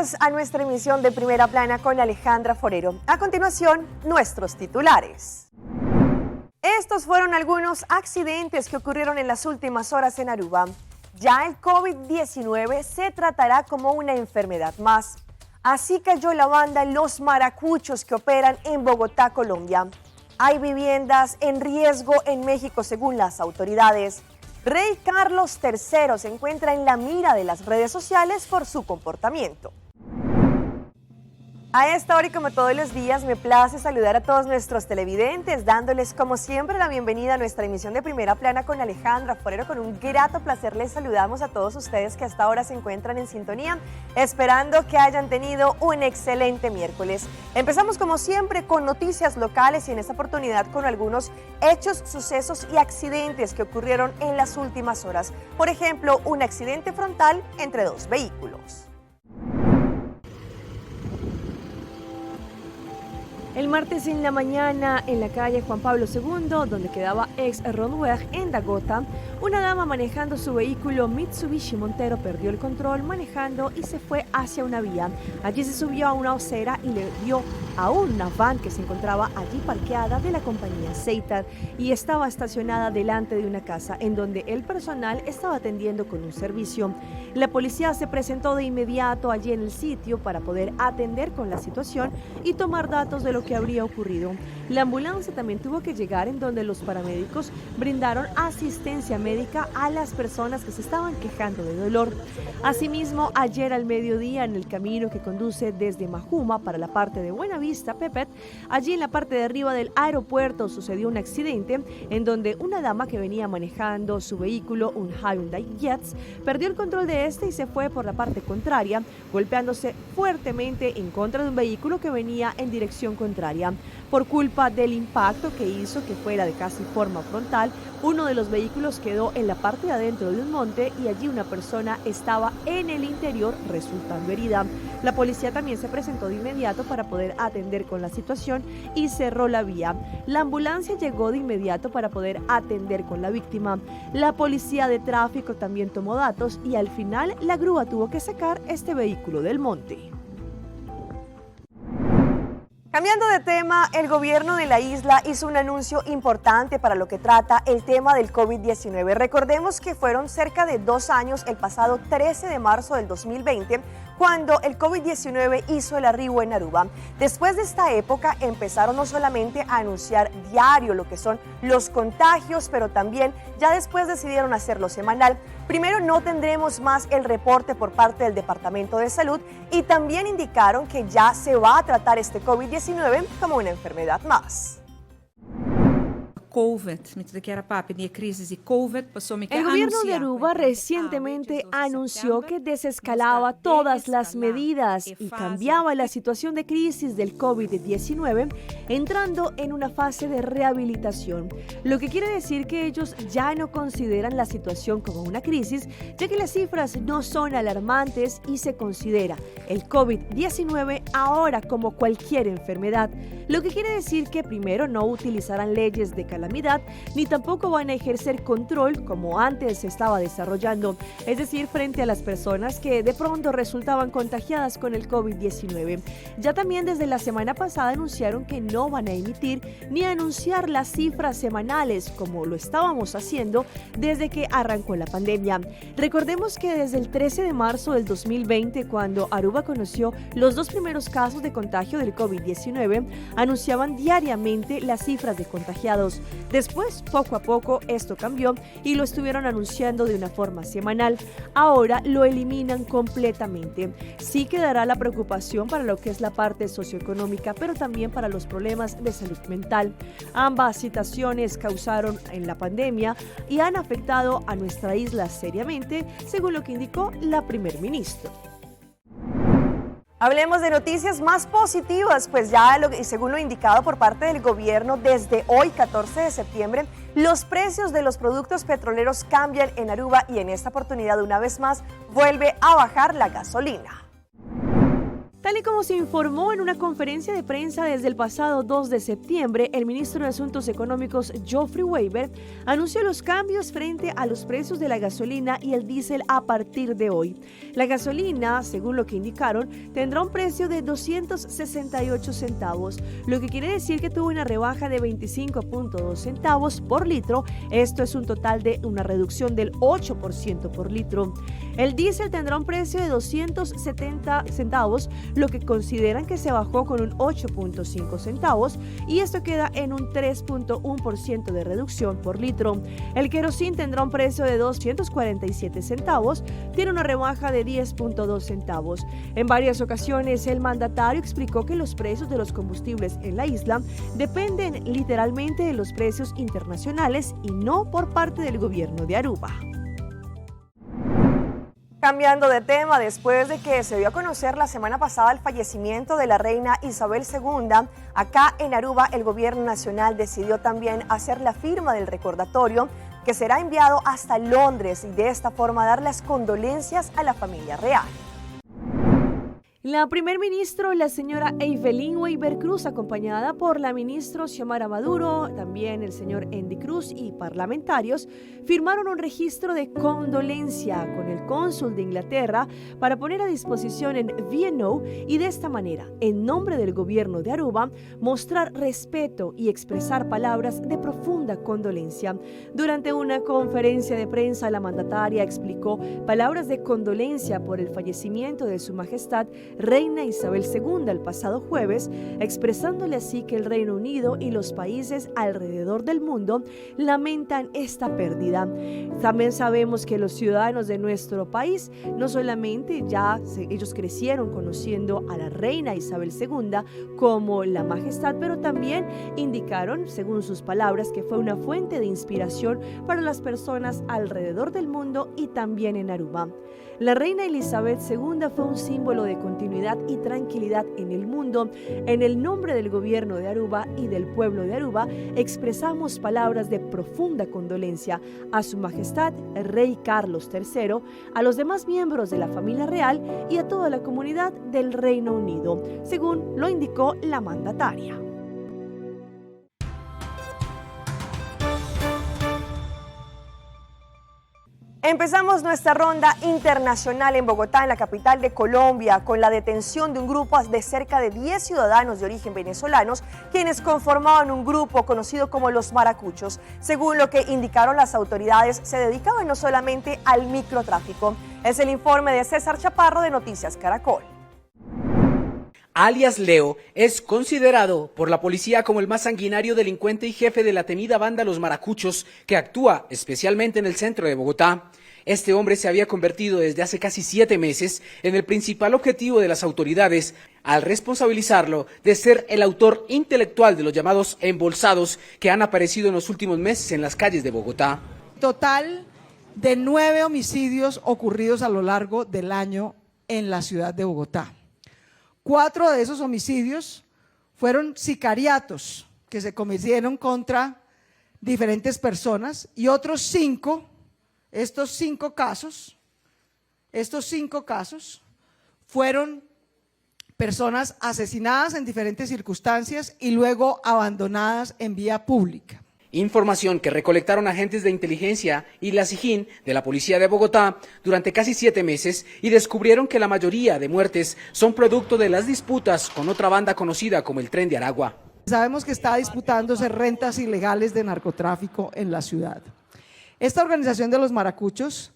Bienvenidos a nuestra emisión de Primera Plana con Alejandra Forero. A continuación, nuestros titulares. Estos fueron algunos accidentes que ocurrieron en las últimas horas en Aruba. Ya el COVID-19 se tratará como una enfermedad más. Así cayó la banda Los Maracuchos que operan en Bogotá, Colombia. Hay viviendas en riesgo en México según las autoridades. Rey Carlos III se encuentra en la mira de las redes sociales por su comportamiento. A esta hora y como todos los días me place saludar a todos nuestros televidentes, dándoles como siempre la bienvenida a nuestra emisión de Primera Plana con Alejandra Forero. Con un grato placer les saludamos a todos ustedes que hasta ahora se encuentran en sintonía, esperando que hayan tenido un excelente miércoles. Empezamos como siempre con noticias locales y en esta oportunidad con algunos hechos, sucesos y accidentes que ocurrieron en las últimas horas. Por ejemplo, un accidente frontal entre dos vehículos. El martes en la mañana, en la calle Juan Pablo II, donde quedaba ex Ronweg en Dagota, una dama manejando su vehículo Mitsubishi Montero perdió el control manejando y se fue hacia una vía. Allí se subió a una acera y le dio a una van que se encontraba allí parqueada de la compañía Seitar y estaba estacionada delante de una casa en donde el personal estaba atendiendo con un servicio. La policía se presentó de inmediato allí en el sitio para poder atender con la situación y tomar datos de lo que habría ocurrido. La ambulancia también tuvo que llegar en donde los paramédicos brindaron asistencia médica a las personas que se estaban quejando de dolor. Asimismo, ayer al mediodía en el camino que conduce desde Majuma para la parte de Buenavista, Pepet, allí en la parte de arriba del aeropuerto sucedió un accidente en donde una dama que venía manejando su vehículo, un Hyundai Getz, perdió el control de este y se fue por la parte contraria, golpeándose fuertemente en contra de un vehículo que venía en dirección contraria. Por culpa del impacto que hizo que fuera de casi forma frontal, uno de los vehículos quedó en la parte de adentro de un monte y allí una persona estaba en el interior resultando herida. La policía también se presentó de inmediato para poder atender con la situación y cerró la vía. La ambulancia llegó de inmediato para poder atender con la víctima. La policía de tráfico también tomó datos y al final la grúa tuvo que sacar este vehículo del monte. Cambiando de tema, el gobierno de la isla hizo un anuncio importante para lo que trata el tema del COVID-19. Recordemos que fueron cerca de 2 años, el pasado 13 de marzo del 2020, cuando el COVID-19 hizo el arribo en Aruba. Después de esta época empezaron no solamente a anunciar diario lo que son los contagios, pero también ya después decidieron hacerlo semanal. Primero, no tendremos más el reporte por parte del Departamento de Salud y también indicaron que ya se va a tratar este COVID-19 como una enfermedad más. El gobierno de Aruba recientemente anunció que desescalaba todas las medidas y cambiaba la situación de crisis del COVID-19, entrando en una fase de rehabilitación, lo que quiere decir que ellos ya no consideran la situación como una crisis, ya que las cifras no son alarmantes y se considera el COVID-19 ahora como cualquier enfermedad, lo que quiere decir que primero no utilizarán leyes de calamidad, ni tampoco van a ejercer control como antes se estaba desarrollando, es decir, frente a las personas que de pronto resultaban contagiadas con el COVID-19. Ya también desde la semana pasada anunciaron que no van a emitir ni anunciar las cifras semanales como lo estábamos haciendo desde que arrancó la pandemia. Recordemos que desde el 13 de marzo del 2020, cuando Aruba conoció los 2 primeros casos de contagio del COVID-19, anunciaban diariamente las cifras de contagiados. Después, poco a poco, esto cambió y lo estuvieron anunciando de una forma semanal. Ahora lo eliminan completamente. Sí quedará la preocupación para lo que es la parte socioeconómica, pero también para los problemas de salud mental. Ambas situaciones causaron en la pandemia y han afectado a nuestra isla seriamente, según lo que indicó la primer ministra. Hablemos de noticias más positivas, pues ya según lo indicado por parte del gobierno, desde hoy, 14 de septiembre, los precios de los productos petroleros cambian en Aruba y en esta oportunidad, una vez más, vuelve a bajar la gasolina. Tal y como se informó en una conferencia de prensa desde el pasado 2 de septiembre, el ministro de Asuntos Económicos, Geoffrey Weber, anunció los cambios frente a los precios de la gasolina y el diésel a partir de hoy. La gasolina, según lo que indicaron, tendrá un precio de 268 centavos, lo que quiere decir que tuvo una rebaja de 25.2 centavos por litro. Esto es un total de una reducción del 8% por litro. El diésel tendrá un precio de 270 centavos, lo que consideran que se bajó con un 8.5 centavos, y esto queda en un 3.1% de reducción por litro. El querosín tendrá un precio de 247 centavos, tiene una rebaja de 10.2 centavos. En varias ocasiones el mandatario explicó que los precios de los combustibles en la isla dependen literalmente de los precios internacionales y no por parte del gobierno de Aruba. Cambiando de tema, después de que se dio a conocer la semana pasada el fallecimiento de la reina Isabel II, acá en Aruba el gobierno nacional decidió también hacer la firma del recordatorio que será enviado hasta Londres y de esta forma dar las condolencias a la familia real. La primer ministro, la señora Evelyn Weber Cruz, acompañada por la ministra Xiomara Maduro, también el señor Andy Cruz y parlamentarios, firmaron un registro de condolencia con el cónsul de Inglaterra para poner a disposición en VNO y de esta manera, en nombre del gobierno de Aruba, mostrar respeto y expresar palabras de profunda condolencia. Durante una conferencia de prensa, la mandataria explicó palabras de condolencia por el fallecimiento de su majestad Reina Isabel II el pasado jueves, expresándole así que el Reino Unido y los países alrededor del mundo lamentan esta pérdida. También sabemos que los ciudadanos de nuestro país no solamente ellos crecieron conociendo a la Reina Isabel II como la majestad, pero también indicaron, según sus palabras, que fue una fuente de inspiración para las personas alrededor del mundo y también en Aruba. La reina Elizabeth II fue un símbolo de continuidad y tranquilidad en el mundo. En el nombre del gobierno de Aruba y del pueblo de Aruba, expresamos palabras de profunda condolencia a su majestad, el rey Carlos III, a los demás miembros de la familia real y a toda la comunidad del Reino Unido, según lo indicó la mandataria. Empezamos nuestra ronda internacional en Bogotá, en la capital de Colombia, con la detención de un grupo de cerca de 10 ciudadanos de origen venezolanos, quienes conformaban un grupo conocido como los Maracuchos. Según lo que indicaron las autoridades, se dedicaban no solamente al microtráfico. Es el informe de César Chaparro de Noticias Caracol. Alias Leo es considerado por la policía como el más sanguinario delincuente y jefe de la temida banda Los Maracuchos, que actúa especialmente en el centro de Bogotá. Este hombre se había convertido desde hace casi 7 meses en el principal objetivo de las autoridades, al responsabilizarlo de ser el autor intelectual de los llamados embolsados que han aparecido en los últimos meses en las calles de Bogotá. Total de 9 homicidios ocurridos a lo largo del año en la ciudad de Bogotá. 4 de esos homicidios fueron sicariatos que se cometieron contra diferentes personas y otros 5, estos 5 casos fueron personas asesinadas en diferentes circunstancias y luego abandonadas en vía pública. Información que recolectaron agentes de inteligencia y la SIJIN de la Policía de Bogotá durante casi 7 meses y descubrieron que la mayoría de muertes son producto de las disputas con otra banda conocida como el Tren de Aragua. Sabemos que está disputándose rentas ilegales de narcotráfico en la ciudad. Esta organización de los Maracuchos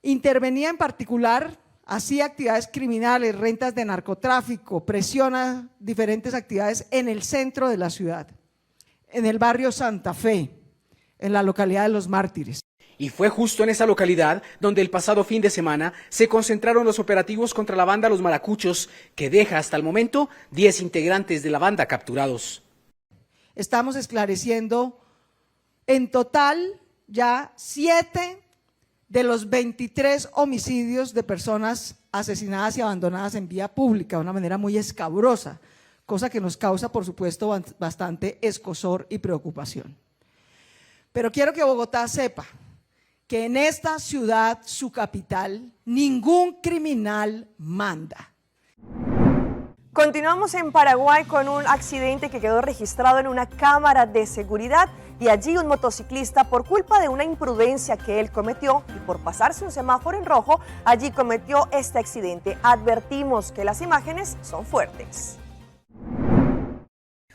intervenía en particular, hacía actividades criminales, rentas de narcotráfico, presiona diferentes actividades en el centro de la ciudad, en el barrio Santa Fe, en la localidad de Los Mártires. Y fue justo en esa localidad donde el pasado fin de semana se concentraron los operativos contra la banda Los Maracuchos, que deja hasta el momento 10 integrantes de la banda capturados. Estamos esclareciendo en total ya 7 de los 23 homicidios de personas asesinadas y abandonadas en vía pública de una manera muy escabrosa, cosa que nos causa, por supuesto, bastante escozor y preocupación. Pero quiero que Bogotá sepa que en esta ciudad, su capital, ningún criminal manda. Continuamos en Paraguay con un accidente que quedó registrado en una cámara de seguridad y allí un motociclista, por culpa de una imprudencia que él cometió y por pasarse un semáforo en rojo, allí cometió este accidente. Advertimos que las imágenes son fuertes.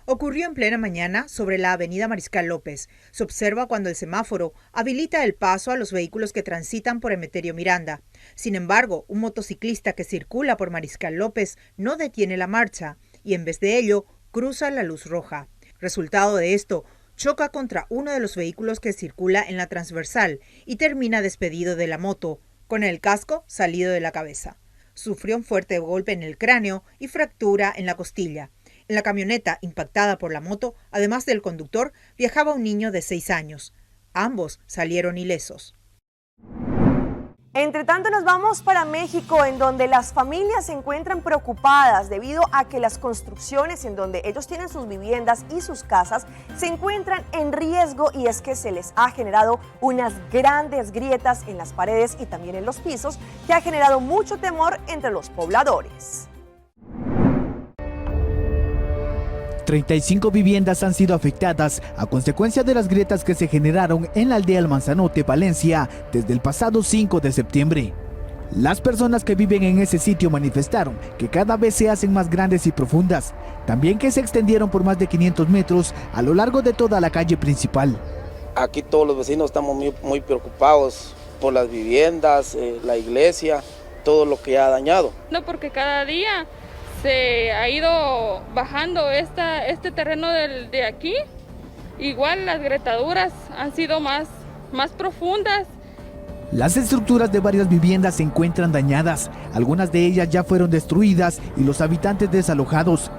Ocurrió en plena mañana sobre la avenida Mariscal López. Se observa cuando el semáforo habilita el paso a los vehículos que transitan por Emeterio Miranda. Sin embargo, un motociclista que circula por Mariscal López no detiene la marcha y en vez de ello cruza la luz roja. Resultado de esto, choca contra uno de los vehículos que circula en la transversal y termina despedido de la moto, con el casco salido de la cabeza. Sufrió un fuerte golpe en el cráneo y fractura en la costilla. En la camioneta impactada por la moto, además del conductor, viajaba un niño de 6 años. Ambos salieron ilesos. Entre tanto, nos vamos para México, en donde las familias se encuentran preocupadas debido a que las construcciones en donde ellos tienen sus viviendas y sus casas se encuentran en riesgo, y es que se les ha generado unas grandes grietas en las paredes y también en los pisos, que ha generado mucho temor entre los pobladores. 35 viviendas han sido afectadas a consecuencia de las grietas que se generaron en la aldea El Manzanote, Palencia, desde el pasado 5 de septiembre. Las personas que viven en ese sitio manifestaron que cada vez se hacen más grandes y profundas, también que se extendieron por más de 500 metros a lo largo de toda la calle principal. Aquí todos los vecinos estamos muy preocupados por las viviendas, la iglesia, todo lo que ha dañado. No, porque cada día se ha ido bajando este terreno de aquí. Igual las gretaduras han sido más profundas. Las estructuras de varias viviendas se encuentran dañadas, algunas de ellas ya fueron destruidas y los habitantes desalojados.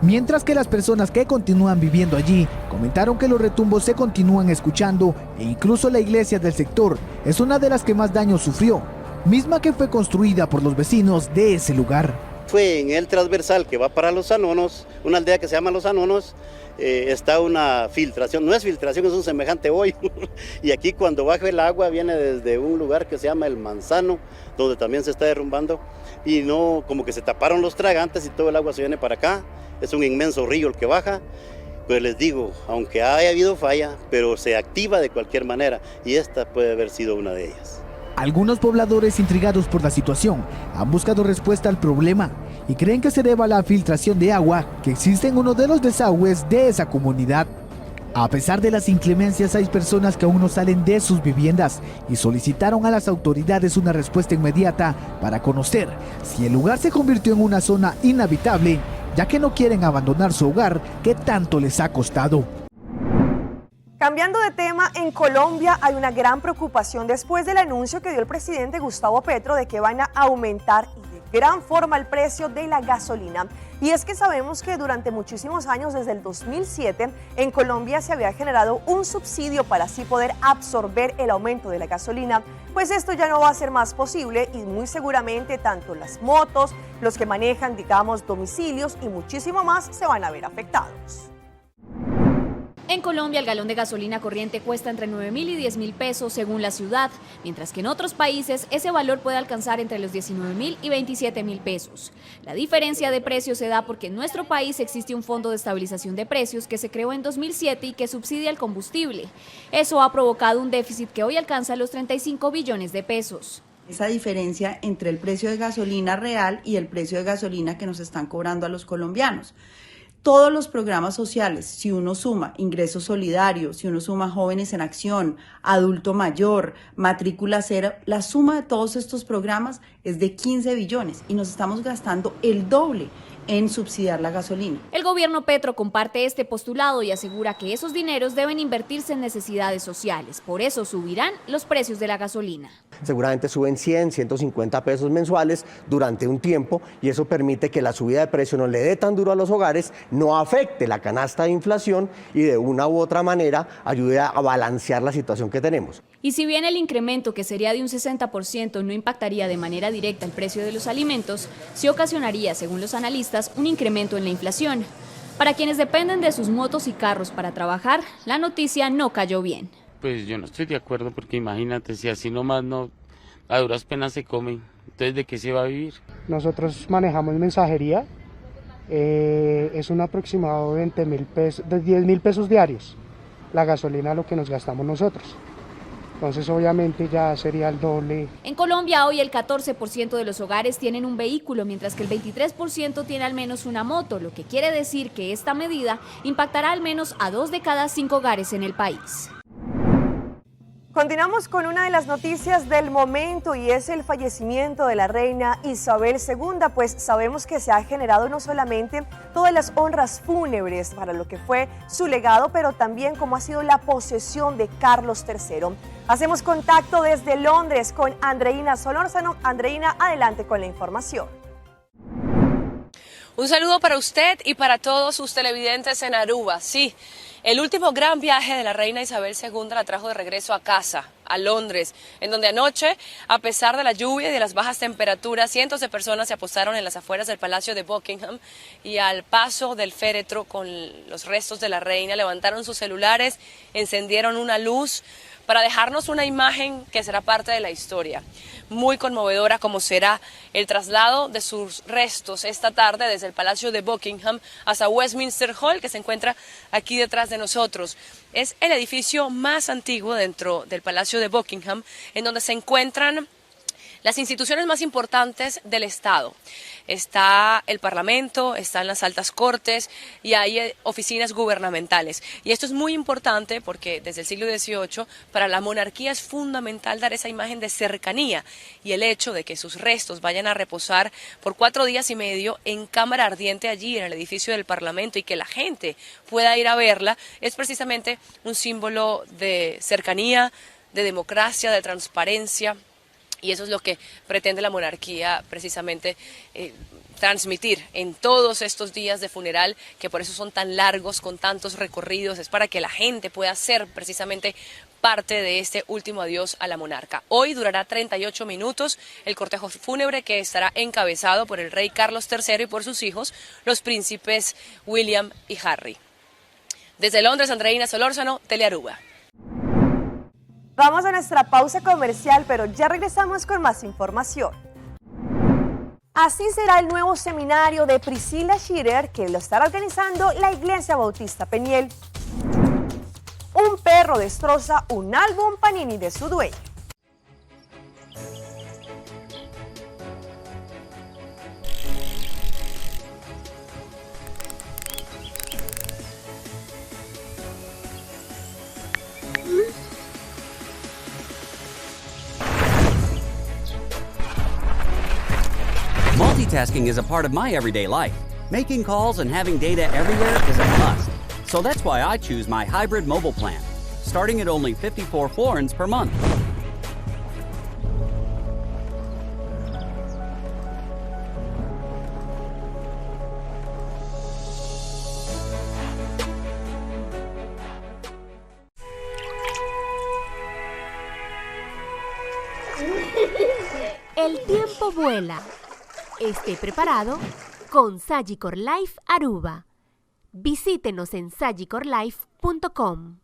Mientras que las personas que continúan viviendo allí comentaron que los retumbos se continúan escuchando e incluso la iglesia del sector es una de las que más daño sufrió, misma que fue construida por los vecinos de ese lugar. Fue en el transversal que va para Los Anonos, una aldea que se llama Los Anonos, está una filtración, no es filtración, es un semejante hoyo. Y aquí cuando baja el agua viene desde un lugar que se llama El Manzano, donde también se está derrumbando, y no, como que se taparon los tragantes y todo el agua se viene para acá. Es un inmenso río el que baja. Pues les digo, aunque haya habido falla, pero se activa de cualquier manera, y esta puede haber sido una de ellas. Algunos pobladores, intrigados por la situación, han buscado respuesta al problema y creen que se deba a la filtración de agua que existe en uno de los desagües de esa comunidad. A pesar de las inclemencias, hay personas que aún no salen de sus viviendas y solicitaron a las autoridades una respuesta inmediata para conocer si el lugar se convirtió en una zona inhabitable, ya que no quieren abandonar su hogar que tanto les ha costado. Cambiando de tema, en Colombia hay una gran preocupación después del anuncio que dio el presidente Gustavo Petro de que van a aumentar y de gran forma el precio de la gasolina. Y es que sabemos que durante muchísimos años, desde el 2007, en Colombia se había generado un subsidio para así poder absorber el aumento de la gasolina. Pues esto ya no va a ser más posible y muy seguramente tanto las motos, los que manejan, digamos, domicilios y muchísimo más se van a ver afectados. En Colombia, el galón de gasolina corriente cuesta entre 9.000 y 10.000 pesos según la ciudad, mientras que en otros países ese valor puede alcanzar entre los 19.000 y 27.000 pesos. La diferencia de precios se da porque en nuestro país existe un fondo de estabilización de precios que se creó en 2007 y que subsidia el combustible. Eso ha provocado un déficit que hoy alcanza los 35 billones de pesos. Esa diferencia entre el precio de gasolina real y el precio de gasolina que nos están cobrando a los colombianos. Todos los programas sociales, si uno suma ingreso solidario, si uno suma jóvenes en acción, adulto mayor, matrícula cero, la suma de todos estos programas es de 15 billones y nos estamos gastando el doble en subsidiar la gasolina. El gobierno Petro comparte este postulado y asegura que esos dineros deben invertirse en necesidades sociales. Por eso subirán los precios de la gasolina. Seguramente suben 100, 150 pesos mensuales durante un tiempo y eso permite que la subida de precio no le dé tan duro a los hogares, no afecte la canasta de inflación y de una u otra manera ayude a balancear la situación que tenemos. Y si bien el incremento, que sería de un 60%, no impactaría de manera directa el precio de los alimentos, sí ocasionaría, según los analistas, un incremento en la inflación. Para quienes dependen de sus motos y carros para trabajar, la noticia no cayó bien. Pues yo no estoy de acuerdo porque imagínate, si así nomás no, a duras penas se come, entonces ¿de qué se va a vivir? Nosotros manejamos mensajería es un aproximado de 10.000 pesos diarios, la gasolina lo que nos gastamos nosotros. Entonces obviamente ya sería el doble. En Colombia hoy el 14% de los hogares tienen un vehículo, mientras que el 23% tiene al menos una moto, lo que quiere decir que esta medida impactará al menos a 2 de cada 5 hogares en el país. Continuamos con una de las noticias del momento y es el fallecimiento de la reina Isabel II, pues sabemos que se ha generado no solamente todas las honras fúnebres para lo que fue su legado, pero también cómo ha sido la posesión de Carlos III. Hacemos contacto desde Londres con Andreina Solórzano. Andreina, adelante con la información. Un saludo para usted y para todos sus televidentes en Aruba. Sí, el último gran viaje de la reina Isabel II la trajo de regreso a casa, a Londres, en donde anoche, a pesar de la lluvia y de las bajas temperaturas, cientos de personas se apostaron en las afueras del Palacio de Buckingham y al paso del féretro con los restos de la reina levantaron sus celulares, encendieron una luz para dejarnos una imagen que será parte de la historia. Muy conmovedora como será el traslado de sus restos esta tarde desde el Palacio de Buckingham hasta Westminster Hall, que se encuentra aquí detrás de nosotros. Es el edificio más antiguo dentro del Palacio de Buckingham, en donde se encuentran las instituciones más importantes del Estado. Está el Parlamento, están las altas cortes y hay oficinas gubernamentales. Y esto es muy importante porque desde el siglo XVIII para la monarquía es fundamental dar esa imagen de cercanía, y el hecho de que sus restos vayan a reposar por 4 días y medio en cámara ardiente allí en el edificio del Parlamento y que la gente pueda ir a verla es precisamente un símbolo de cercanía, de democracia, de transparencia. Y eso es lo que pretende la monarquía precisamente transmitir en todos estos días de funeral, que por eso son tan largos, con tantos recorridos, es para que la gente pueda ser precisamente parte de este último adiós a la monarca. Hoy durará 38 minutos el cortejo fúnebre, que estará encabezado por el rey Carlos III y por sus hijos, los príncipes William y Harry. Desde Londres, Andreina Solórzano, Telearuba. Vamos a nuestra pausa comercial, pero ya regresamos con más información. Así será el nuevo seminario de Priscilla Shirer, que lo estará organizando la Iglesia Bautista Peniel. Un perro destroza un álbum Panini de su dueño. Multitasking is a part of my everyday life. Making calls and having data everywhere is a must. So that's why I choose my hybrid mobile plan, starting at only 54 florins per month. El tiempo vuela. Esté preparado con Sagicor Life Aruba. Visítenos en sagicorlife.com.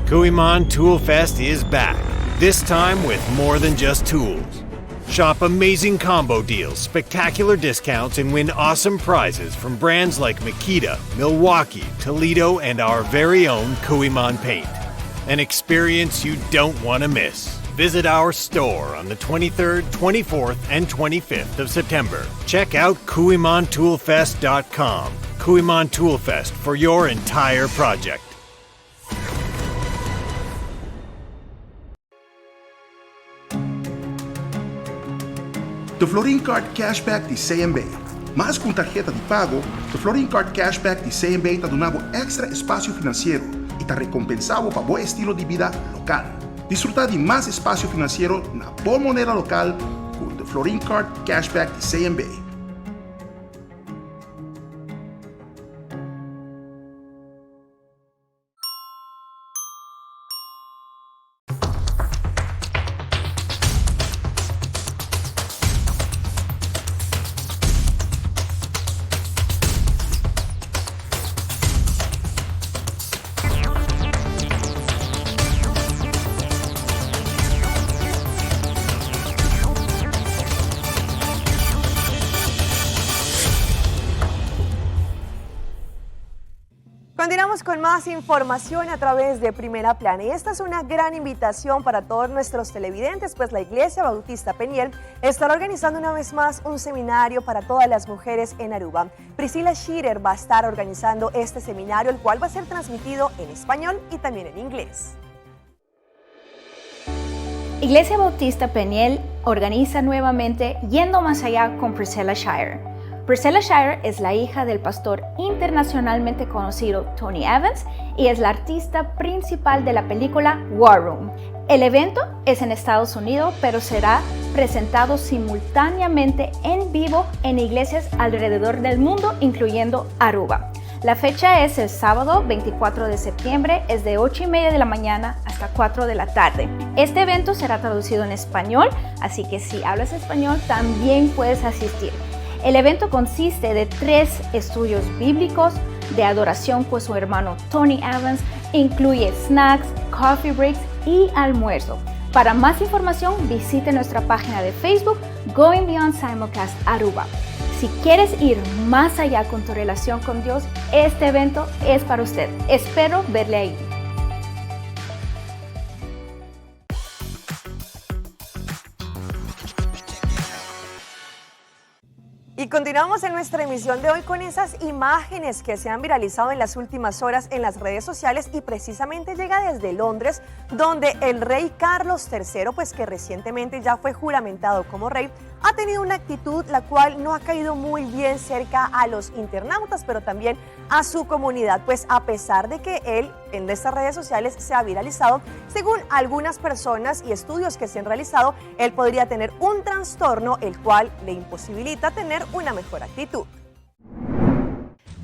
Kuiman Tool Fest is back, this time with more than just tools. Shop amazing combo deals, spectacular discounts, and win awesome prizes from brands like Makita, Milwaukee, Toledo, and our very own Kuiman paint. An experience you don't want to miss. Visit our store on the 23rd, 24th, and 25th of September. Check out KuimanToolFest.com. Kuiman Tool Fest for your entire project. The Florin Card Cashback de CMB. Mais com tarjeta de pago, the Florin Card Cashback de CMB está dando extra espaço financeiro e está recompensado para bom estilo de vida local. Disfrutar de mais espaço financeiro na boa moneda local com the Florin Card Cashback de CMB. Continuamos con más información a través de Primera Plana y esta es una gran invitación para todos nuestros televidentes, pues la Iglesia Bautista Peniel estará organizando una vez más un seminario para todas las mujeres en Aruba. Priscila Schirer va a estar organizando este seminario, el cual va a ser transmitido en español y también en inglés. Iglesia Bautista Peniel organiza nuevamente Yendo Más Allá con Priscilla Shirer. Priscilla Shirer es la hija del pastor internacionalmente conocido Tony Evans y es la artista principal de la película War Room. El evento es en Estados Unidos, pero será presentado simultáneamente en vivo en iglesias alrededor del mundo, incluyendo Aruba. La fecha es el sábado 24 de septiembre, es de 8:30 de la mañana hasta 4 de la tarde. Este evento será traducido en español, así que si hablas español también puedes asistir. El evento consiste de 3 estudios bíblicos de adoración con su hermano Tony Evans, incluye snacks, coffee breaks y almuerzo. Para más información visite nuestra página de Facebook Going Beyond Simulcast Aruba. Si quieres ir más allá con tu relación con Dios, este evento es para usted. Espero verle ahí. Y continuamos en nuestra emisión de hoy con esas imágenes que se han viralizado en las últimas horas en las redes sociales y precisamente llega desde Londres, donde el rey Carlos III, pues que recientemente ya fue juramentado como rey, ha tenido una actitud la cual no ha caído muy bien cerca a los internautas, pero también a su comunidad, pues a pesar de que él en estas redes sociales se ha viralizado, según algunas personas y estudios que se han realizado, él podría tener un trastorno el cual le imposibilita tener una mejor actitud.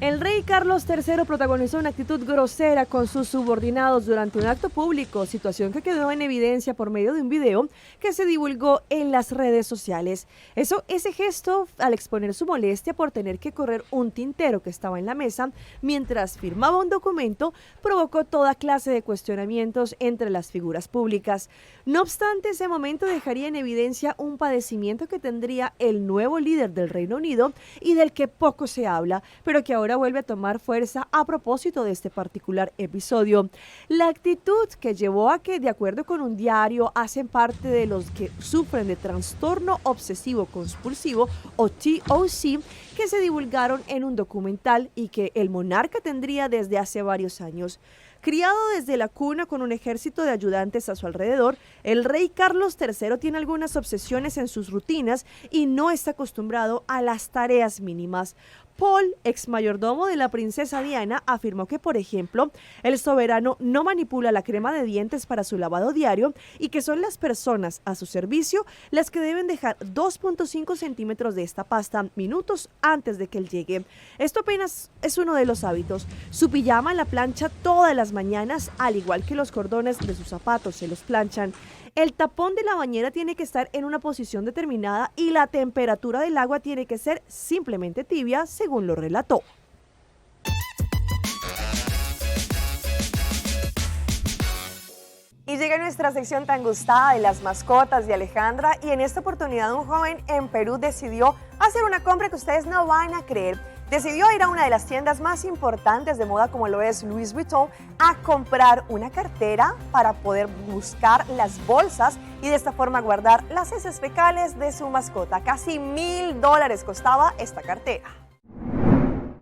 El rey Carlos III protagonizó una actitud grosera con sus subordinados durante un acto público, situación que quedó en evidencia por medio de un video que se divulgó en las redes sociales. Ese gesto, al exponer su molestia por tener que correr un tintero que estaba en la mesa mientras firmaba un documento, provocó toda clase de cuestionamientos entre las figuras públicas. No obstante, ese momento dejaría en evidencia un padecimiento que tendría el nuevo líder del Reino Unido y del que poco se habla, pero que ahora vuelve a tomar fuerza a propósito de este particular episodio. La actitud que llevó a que, de acuerdo con un diario, hacen parte de los que sufren de trastorno obsesivo compulsivo o TOC, que se divulgaron en un documental y que el monarca tendría desde hace varios años. Criado desde la cuna con un ejército de ayudantes a su alrededor, el rey Carlos III tiene algunas obsesiones en sus rutinas y no está acostumbrado a las tareas mínimas. Paul, ex mayordomo de la princesa Diana, afirmó que, por ejemplo, el soberano no manipula la crema de dientes para su lavado diario y que son las personas a su servicio las que deben dejar 2.5 centímetros de esta pasta minutos antes de que él llegue. Esto apenas es uno de los hábitos. Su pijama la plancha todas las mañanas, al igual que los cordones de sus zapatos se los planchan. El tapón de la bañera tiene que estar en una posición determinada y la temperatura del agua tiene que ser simplemente tibia, según lo relató. Y llega nuestra sección tan gustada de las mascotas de Alejandra, y en esta oportunidad un joven en Perú decidió hacer una compra que ustedes no van a creer. Decidió ir a una de las tiendas más importantes de moda como lo es Louis Vuitton a comprar una cartera para poder buscar las bolsas y de esta forma guardar las heces fecales de su mascota. Casi $1,000 costaba esta cartera.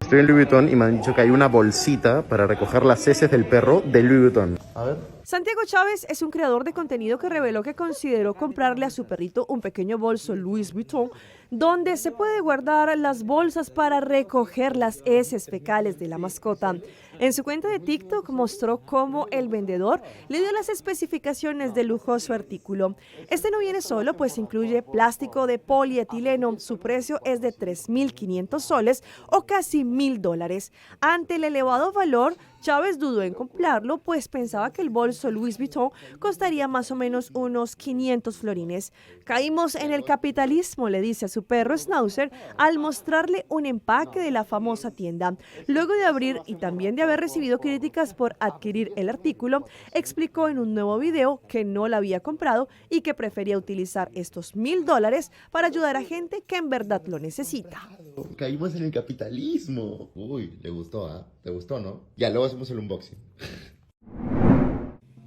Estoy en Louis Vuitton y me han dicho que hay una bolsita para recoger las heces del perro de Louis Vuitton. A ver. Santiago Chávez es un creador de contenido que reveló que consideró comprarle a su perrito un pequeño bolso Louis Vuitton donde se puede guardar las bolsas para recoger las heces fecales de la mascota. En su cuenta de TikTok mostró cómo el vendedor le dio las especificaciones del lujoso artículo. Este no viene solo, pues incluye plástico de polietileno. Su precio es de 3.500 soles o casi $1,000. Ante el elevado valor, Chávez dudó en comprarlo, pues pensaba que el bolso Louis Vuitton costaría más o menos unos 500 florines. Caímos en el capitalismo, le dice a su perro Schnauzer al mostrarle un empaque de la famosa tienda. Luego de abrir y también de haber recibido críticas por adquirir el artículo, explicó en un nuevo video que no la había comprado y que prefería utilizar estos $1,000 para ayudar a gente que en verdad lo necesita. Caímos en el capitalismo. Uy, le gustó, ¿ah? ¿Te gustó, no? Ya luego hacemos el unboxing.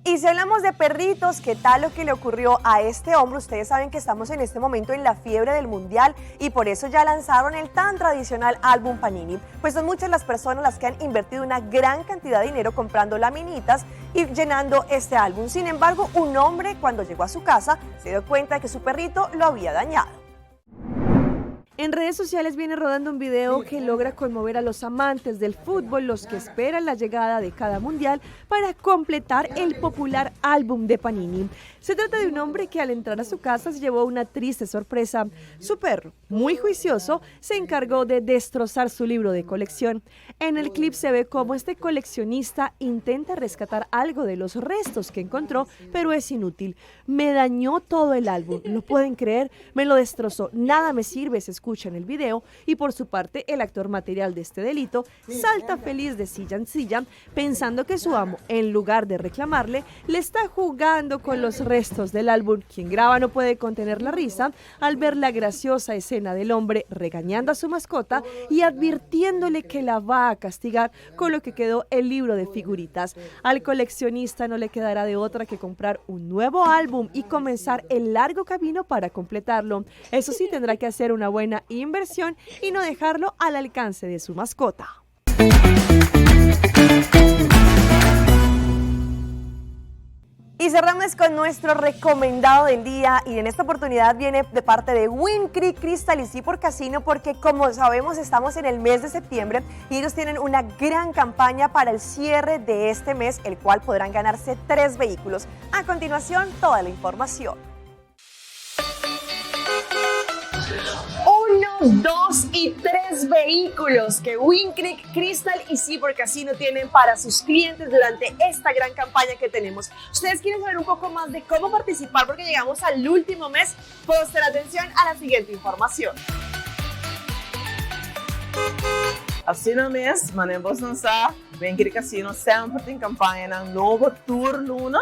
Y si hablamos de perritos, ¿qué tal lo que le ocurrió a este hombre? Ustedes saben que estamos en este momento en la fiebre del mundial y por eso ya lanzaron el tan tradicional álbum Panini. Pues son muchas las personas las que han invertido una gran cantidad de dinero comprando laminitas y llenando este álbum. Sin embargo, un hombre cuando llegó a su casa se dio cuenta de que su perrito lo había dañado. En redes sociales viene rodando un video que logra conmover a los amantes del fútbol, los que esperan la llegada de cada mundial para completar el popular álbum de Panini. Se trata de un hombre que al entrar a su casa se llevó una triste sorpresa. Su perro, muy juicioso, se encargó de destrozar su libro de colección. En el clip se ve cómo este coleccionista intenta rescatar algo de los restos que encontró, pero es inútil. Me dañó todo el álbum, ¿lo pueden creer? Me lo destrozó, nada me sirve, se escucha en el video. Y por su parte, el actor material de este delito salta feliz de silla en silla, pensando que su amo, en lugar de reclamarle, le está jugando con los restos del álbum. Quien graba no puede contener la risa al ver la graciosa escena del hombre regañando a su mascota y advirtiéndole que la va a castigar con lo que quedó el libro de figuritas. Al coleccionista no le quedará de otra que comprar un nuevo álbum y comenzar el largo camino para completarlo. Eso sí, tendrá que hacer una buena inversión y no dejarlo al alcance de su mascota. Y cerramos con nuestro recomendado del día y en esta oportunidad viene de parte de Wind Creek Crystal y Seaport Casino porque como sabemos estamos en el mes de septiembre y ellos tienen una gran campaña para el cierre de este mes, el cual podrán ganarse 3 vehículos. A continuación, toda la información. 1, 2 y 3 vehículos que Wind Creek Crystal y Seaport Casino tienen para sus clientes durante esta gran campaña que tenemos. ¿Ustedes quieren saber un poco más de cómo participar? Porque llegamos al último mes. Presten atención a la siguiente información. Assim no mês, manemos lançar Wind Creek Casino sempre tem campanha na novo Tour Luna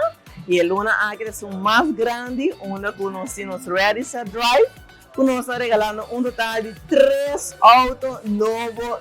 e a Luna é a ação mais grande onde conhecemos Ready Set Drive. Nós regalando um total de 3 autos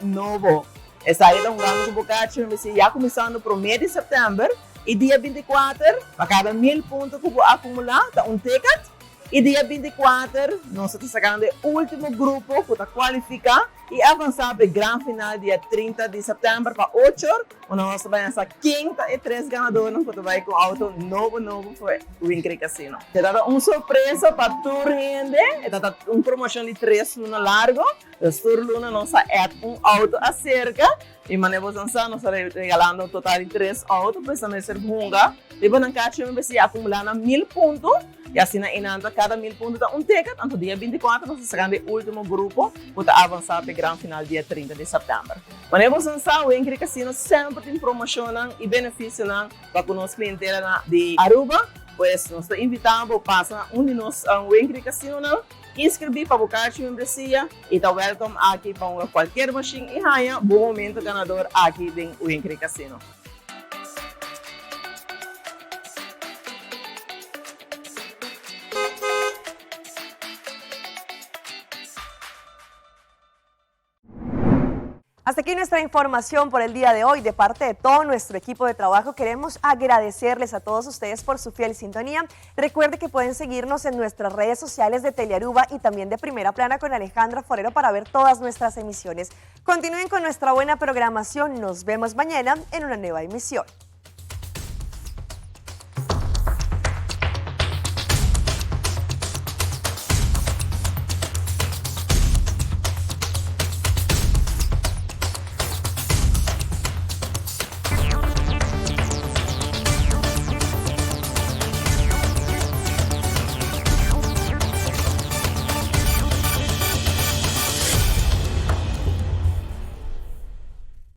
novo. Essa aí é um grande convocatio, já começando para o mês de setembro e dia 24, para cada 1000 pontos que vou acumular, tá um ticket. E dia 24, nós estamos sacando o último grupo que qualifica e avançar para o grande final dia 30 de setembro para 8 horas, onde nós vamos lançar 53 ganhadores que vai com auto novo para o Wind Creek Casino. Te dá uma surpresa para toda a gente, está uma promoção de 3 lunas largo, os Tour Luna nós é um auto a cerca, e manemos lançar, nós estamos regalando um total de 3 autos, para também ser bunga, e para não cair, nós vamos acumular 1000 pontos, e assim, inanta cada 1000 pontos dá um ticket. Então, dia 24, nós estamos o último grupo para avançar para o grande final, dia 30 de setembro. Mas nós lançamos o Wind Creek Casino sempre tem promoção e benefício para o nosso clientela de Aruba. Pois nós invitamos para passar de nós ao Wind Creek Casino, inscrever para buscar sua membresia e está welcome aqui para qualquer machine e ganhar bom momento ganador aqui no Wind Creek Casino. Hasta aquí nuestra información por el día de hoy. De parte de todo nuestro equipo de trabajo queremos agradecerles a todos ustedes por su fiel sintonía. Recuerde que pueden seguirnos en nuestras redes sociales de Telearuba y también de Primera Plana con Alejandra Forero para ver todas nuestras emisiones. Continúen con nuestra buena programación. Nos vemos mañana en una nueva emisión.